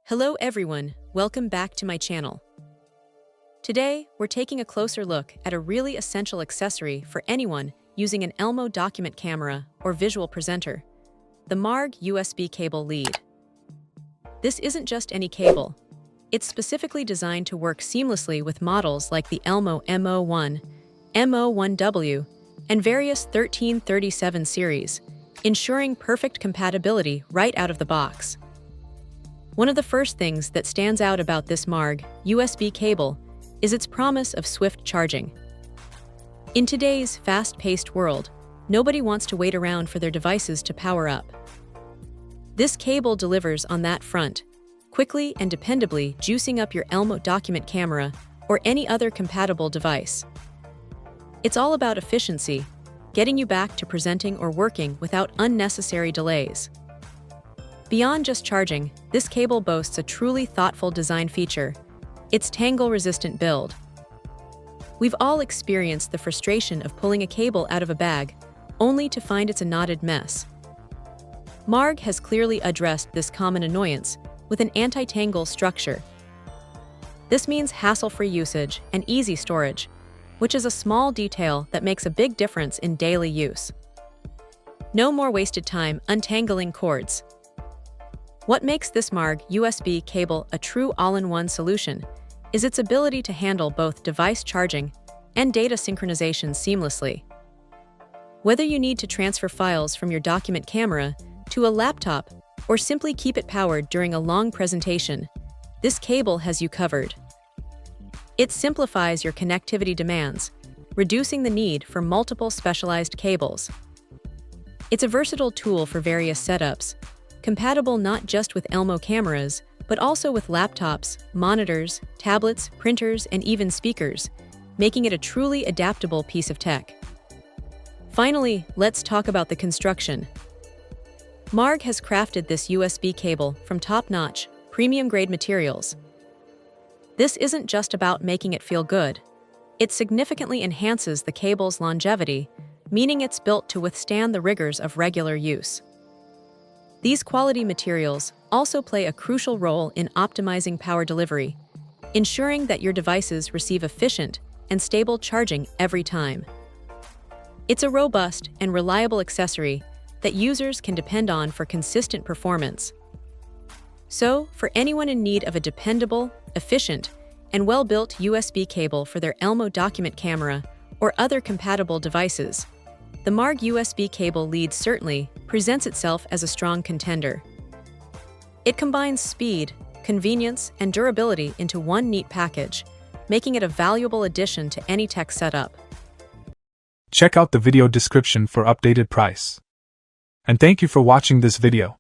Hello everyone, welcome back to my channel. Today, we're taking a closer look at a really essential accessory for anyone using an Elmo document camera or visual presenter, the Marg USB cable lead. This isn't just any cable. It's specifically designed to work seamlessly with models like the Elmo MO1, MO1W, and various 1337 series, ensuring perfect compatibility right out of the box. One of the first things that stands out about this Marg USB cable is its promise of swift charging. In today's fast-paced world, nobody wants to wait around for their devices to power up. This cable delivers on that front, quickly and dependably juicing up your Elmo document camera or any other compatible device. It's all about efficiency, getting you back to presenting or working without unnecessary delays. Beyond just charging, this cable boasts a truly thoughtful design feature: its tangle-resistant build. We've all experienced the frustration of pulling a cable out of a bag, only to find it's a knotted mess. Marg has clearly addressed this common annoyance with an anti-tangle structure. This means hassle-free usage and easy storage, which is a small detail that makes a big difference in daily use. No more wasted time untangling cords. What makes this Marg USB cable a true all-in-one solution is its ability to handle both device charging and data synchronization seamlessly. Whether you need to transfer files from your document camera to a laptop or simply keep it powered during a long presentation, this cable has you covered. It simplifies your connectivity demands, reducing the need for multiple specialized cables. It's a versatile tool for various setups, compatible not just with Elmo cameras, but also with laptops, monitors, tablets, printers, and even speakers, making it a truly adaptable piece of tech. Finally, let's talk about the construction. Marg has crafted this USB cable from top-notch, premium-grade materials. This isn't just about making it feel good. It significantly enhances the cable's longevity, meaning it's built to withstand the rigors of regular use. These quality materials also play a crucial role in optimizing power delivery, ensuring that your devices receive efficient and stable charging every time. It's a robust and reliable accessory that users can depend on for consistent performance. So, for anyone in need of a dependable, efficient, and well-built USB cable for their Elmo document camera or other compatible devices, the Marg USB cable lead certainly presents itself as a strong contender. It combines speed, convenience, and durability into one neat package, making it a valuable addition to any tech setup. Check out the video description for updated price. And thank you for watching this video.